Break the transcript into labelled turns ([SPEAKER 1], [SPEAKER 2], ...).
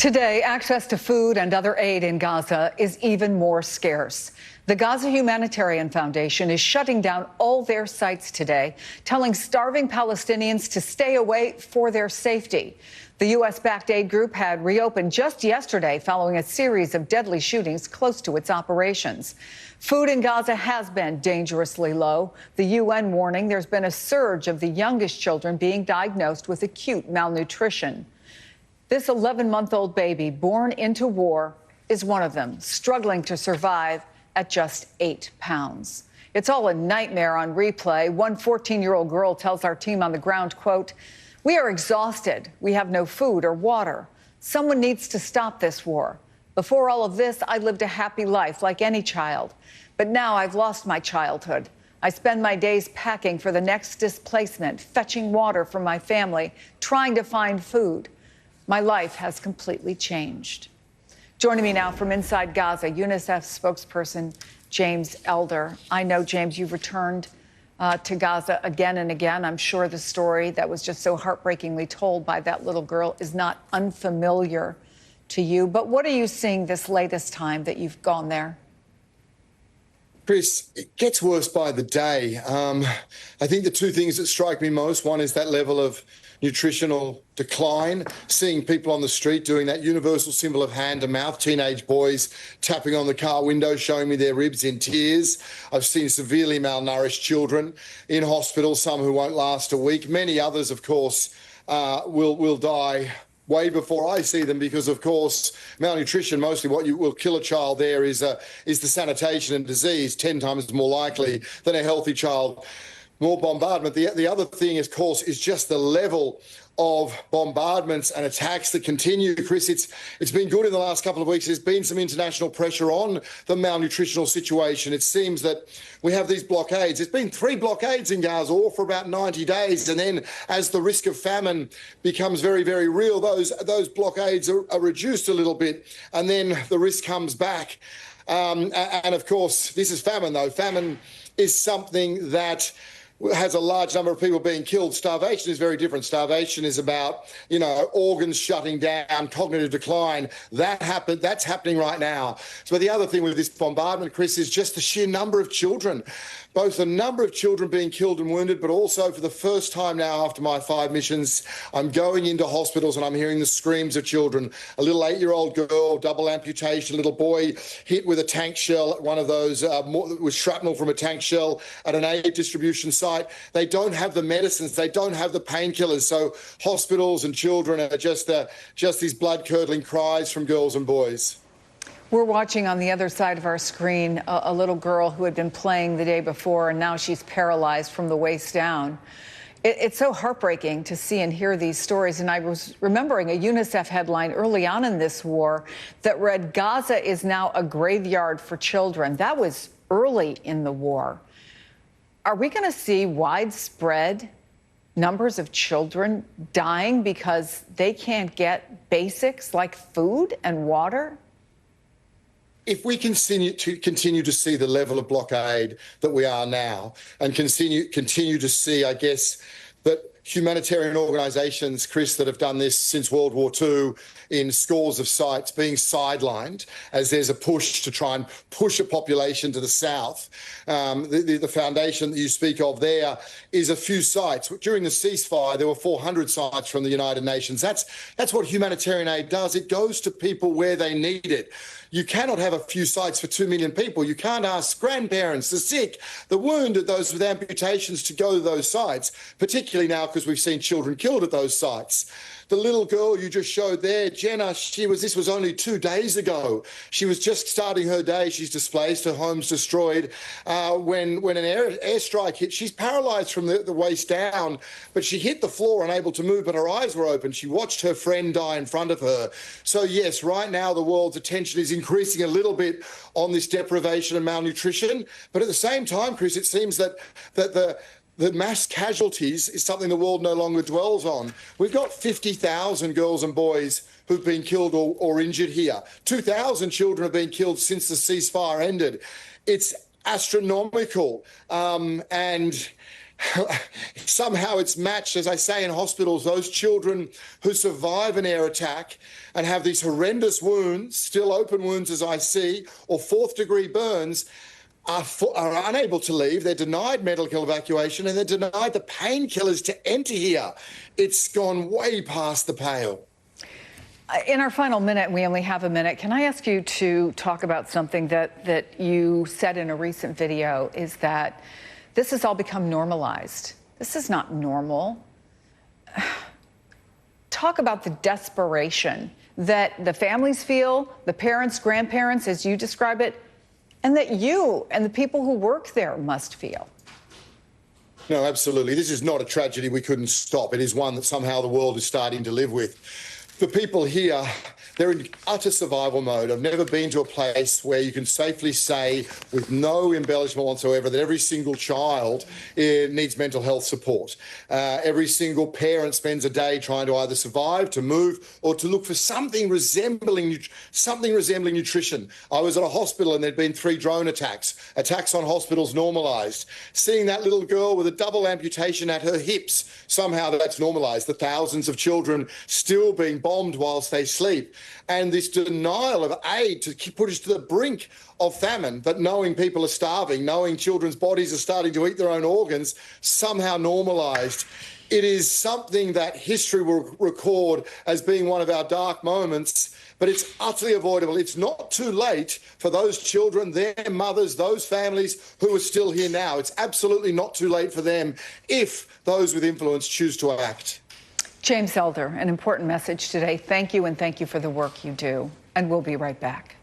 [SPEAKER 1] Today, access to food and other aid in Gaza is even more scarce. The Gaza Humanitarian Foundation is shutting down all their sites today, telling starving Palestinians to stay away for their safety. The U.S.-backed aid group had reopened just yesterday following a series of deadly shootings close to its operations. Food in Gaza has been dangerously low. The UN warning there's been a surge of the youngest children being diagnosed with acute malnutrition. This 11-month-old baby born into war is one of them, struggling to survive at just 8 pounds. It's all a nightmare on replay. One 14-year-old girl tells our team on the ground, quote, "We are exhausted. We have no food or water. Someone needs to stop this war. Before all of this, I lived a happy life like any child. But now I've lost my childhood. I spend my days packing for the next displacement, fetching water for my family, trying to find food. My life has completely changed." Joining me now from inside Gaza, UNICEF spokesperson James Elder. I know, James, you've returned to Gaza again and again. I'm sure the story that was just so heartbreakingly told by that little girl is not unfamiliar to you. But what are you seeing this latest time that you've gone there?
[SPEAKER 2] Chris, it gets worse by the day. I think the two things that strike me most, one is that level of nutritional decline, seeing people on the street doing that universal symbol of hand to mouth, teenage boys tapping on the car window, showing me their ribs in tears. I've seen severely malnourished children in hospital, some who won't last a week. Many others, of course, will die way before I see them because, of course, malnutrition, mostly what will kill a child there is the sanitation and disease, 10 times more likely than a healthy child. More bombardment. The other thing, of course, is just the level of bombardments and attacks that continue. Chris, it's been good in the last couple of weeks. There's been some international pressure on the malnutritional situation. It seems that we have these blockades. It's been 3 blockades in Gaza, all for about 90 days. And then as the risk of famine becomes very, very real, those blockades are reduced a little bit. And then the risk comes back. And of course, this is famine, though. Famine is something that has a large number of people being killed. Starvation is very different. Starvation is about, organs shutting down, cognitive decline. That's happening right now. So the other thing with this bombardment, Chris, is just the sheer number of children, both the number of children being killed and wounded, but also for the first time now after my 5 missions, I'm going into hospitals and I'm hearing the screams of children. A little 8-year-old girl, double amputation, a little boy hit with a tank shell at one of those, with shrapnel from a tank shell at an aid distribution site. They don't have the medicines. They don't have the painkillers. So hospitals and children are just these blood-curdling cries from girls and boys.
[SPEAKER 1] We're watching on the other side of our screen a little girl who had been playing the day before, and now she's paralyzed from the waist down. It's so heartbreaking to see and hear these stories. And I was remembering a UNICEF headline early on in this war that read, "Gaza is now a graveyard for children." That was early in the war. Are we going to see widespread numbers of children dying because they can't get basics like food and water?
[SPEAKER 2] If we continue to see the level of blockade that we are now and continue to see, I guess, that humanitarian organisations, Chris, that have done this since World War II in scores of sites being sidelined as there's a push to try and push a population to the south. The foundation that you speak of there is a few sites. During the ceasefire, there were 400 sites from the United Nations. That's what humanitarian aid does. It goes to people where they need it. You cannot have a few sites for 2 million people. You can't ask grandparents, the sick, the wounded, those with amputations to go to those sites, particularly now because we've seen children killed at those sites. The little girl you just showed there, Jenna, this was only 2 days ago. She was just starting her day. She's displaced, her home's destroyed. When an airstrike hit, she's paralysed from the waist down, but she hit the floor, unable to move, but her eyes were open. She watched her friend die in front of her. So yes, right now the world's attention is increasing a little bit on this deprivation and malnutrition. But at the same time, Chris, it seems that the mass casualties is something the world no longer dwells on. We've got 50,000 girls and boys who've been killed or injured here. 2,000 children have been killed since the ceasefire ended. It's astronomical. And somehow it's matched, as I say, in hospitals, those children who survive an air attack and have these horrendous wounds, still open wounds as I see, or fourth-degree burns, are unable to leave. They're denied medical evacuation and they're denied the painkillers to enter here. It's gone way past the pale.
[SPEAKER 1] In our final minute, we only have a minute, can I ask you to talk about something that you said in a recent video, is that this has all become normalized. This is not normal. Talk about the desperation that the families feel, the parents, grandparents, as you describe it, and that you and the people who work there must feel.
[SPEAKER 2] No, absolutely. This is not a tragedy we couldn't stop. It is one that somehow the world is starting to live with. The people here, they're in utter survival mode. I've never been to a place where you can safely say, with no embellishment whatsoever, that every single child needs mental health support. Every single parent spends a day trying to either survive, to move, or to look for something resembling nutrition. I was at a hospital and there'd been 3 drone attacks on hospitals normalised. Seeing that little girl with a double amputation at her hips, somehow that's normalised. The thousands of children still being bombed whilst they sleep. And this denial of aid to put us to the brink of famine, but knowing people are starving, knowing children's bodies are starting to eat their own organs, somehow normalised. It is something that history will record as being one of our dark moments, but it's utterly avoidable. It's not too late for those children, their mothers, those families who are still here now. It's absolutely not too late for them if those with influence choose to act.
[SPEAKER 1] James Elder, an important message today. Thank you, and thank you for the work you do. And we'll be right back.